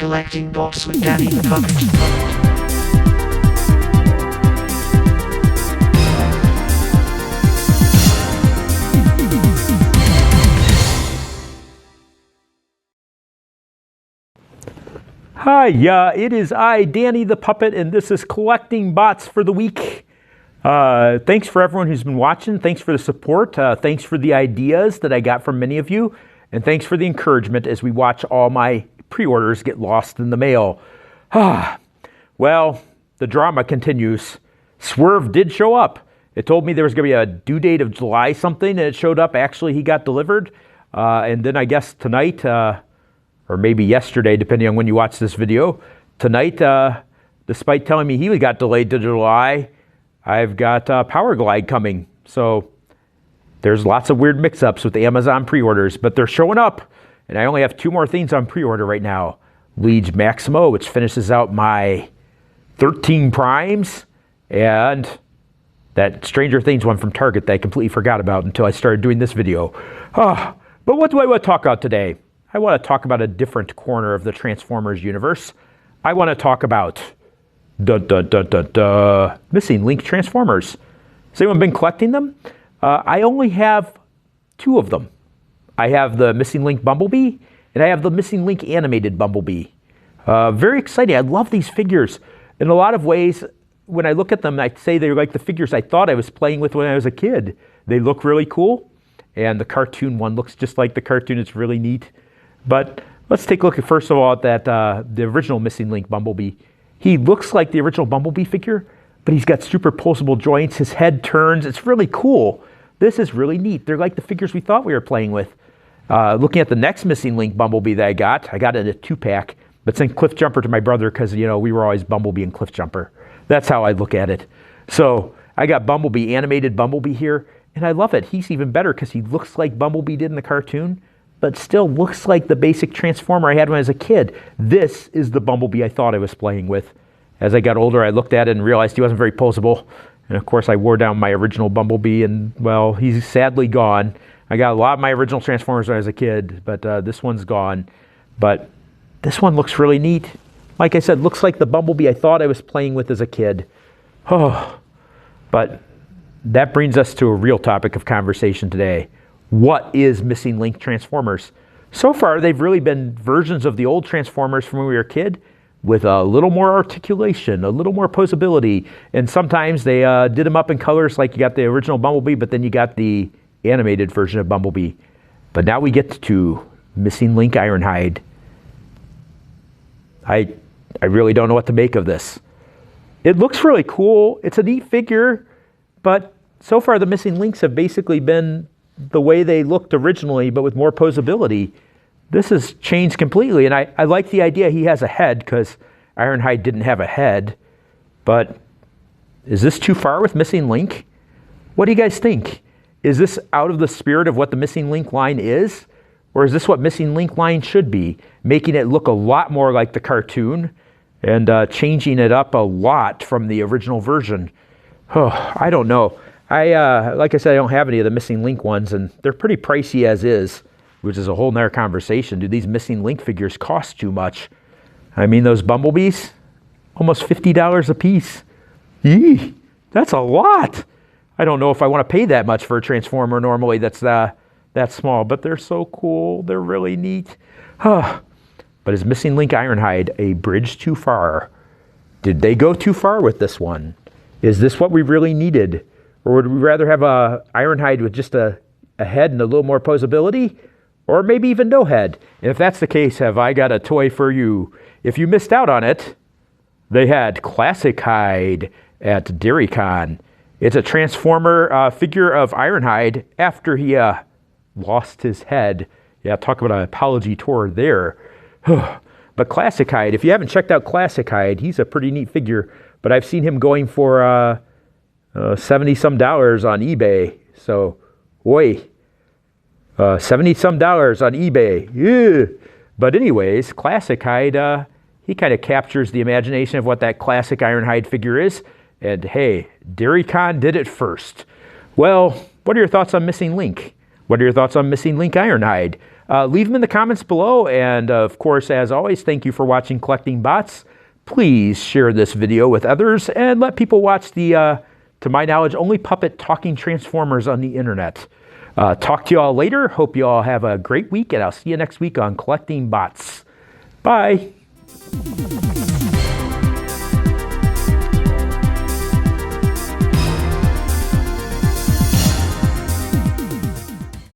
Collecting Box with Danny the Puppet. Hi, it is I, Danny the Puppet, and this is Collecting Bots for the Week. Thanks for everyone who's been watching. Thanks for the support. Thanks for the ideas that I got from many of you. And thanks for the encouragement as we watch all my pre-orders get lost in the mail. Well, the drama continues. Swerve did show up. It told me there was going to be a due date of July something, and it showed up. Actually, he got delivered. And then I guess tonight... or maybe yesterday, depending on when you watch this video. Tonight, despite telling me he got delayed to July, I've got Power Glide coming. So there's lots of weird mix-ups with the Amazon pre-orders, but they're showing up. And I only have 2 more things on pre-order right now. Liege Maximo, which finishes out my 13 primes, and that Stranger Things one from Target that I completely forgot about until I started doing this video. But what do I want to talk about today? I want to talk about a different corner of the Transformers universe. I want to talk about missing link Transformers. Has anyone been collecting them? I only have 2 of them. I have the missing link Bumblebee, and I have the missing link animated Bumblebee. Very exciting. I love these figures. In a lot of ways, when I look at them, I'd say they're like the figures I thought I was playing with when I was a kid. They look really cool, and the cartoon one looks just like the cartoon. It's really neat. But let's take a look at, first of all, at that the original Missing Link Bumblebee. He looks like the original Bumblebee figure, but he's got superposable joints. His head turns. It's really cool. This is really neat. They're like the figures we thought we were playing with. Looking at the next Missing Link Bumblebee that I got it in a 2-pack, but sent Cliff Jumper to my brother because, you know, we were always Bumblebee and Cliff Jumper. That's how I look at it. So I got Bumblebee, animated Bumblebee here, and I love it. He's even better because he looks like Bumblebee did in the cartoon, but still looks like the basic Transformer I had when I was a kid. This is the Bumblebee I thought I was playing with. As I got older, I looked at it and realized he wasn't very posable. And of course, I wore down my original Bumblebee, and well, he's sadly gone. I got a lot of my original Transformers when I was a kid, but this one's gone. But this one looks really neat. Like I said, looks like the Bumblebee I thought I was playing with as a kid. But that brings us to a real topic of conversation today. What is missing link Transformers? So far, they've really been versions of the old Transformers from when we were a kid with a little more articulation, a little more posability. And sometimes they did them up in colors like you got the original Bumblebee, but then you got the animated version of Bumblebee. But now we get to missing link Ironhide. I really don't know what to make of this. It looks really cool. It's a neat figure, but so far the missing links have basically been the way they looked originally, but with more posability. This has changed completely, and I like the idea he has a head, because Ironhide didn't have a head. But is this too far with Missing Link? What do you guys think? Is this out of the spirit of what the Missing Link line is? Or is this what Missing Link line should be? Making it look a lot more like the cartoon, and changing it up a lot from the original version. I don't know. Like I said, I don't have any of the Missing Link ones, and they're pretty pricey as is, which is a whole nother conversation. Do these Missing Link figures cost too much? I mean, those Bumblebees, almost $50 a piece. Yee, that's a lot. I don't know if I want to pay that much for a Transformer normally that's that small, but they're so cool. They're really neat. But is Missing Link Ironhide a bridge too far? Did they go too far with this one? Is this what we really needed? Or would we rather have a Ironhide with just a head and a little more posability? Or maybe even no head? And if that's the case, have I got a toy for you? If you missed out on it, they had Classic Hide at DairyCon. It's a Transformer figure of Ironhide after he lost his head. Yeah, talk about an apology tour there. But Classic Hide, if you haven't checked out Classic Hide, he's a pretty neat figure. But I've seen him going for... $70-some on eBay. So, oi, $70-some on eBay. Yeah. But anyways, Classic Hide, he kind of captures the imagination of what that classic Ironhide figure is. And hey, DairyCon did it first. Well, what are your thoughts on Missing Link? What are your thoughts on Missing Link Ironhide? Leave them in the comments below. And of course, as always, thank you for watching Collecting Bots. Please share this video with others and let people watch the, to my knowledge, only puppet talking Transformers on the internet. Talk to you all later. Hope you all have a great week, and I'll see you next week on Collecting Bots. Bye.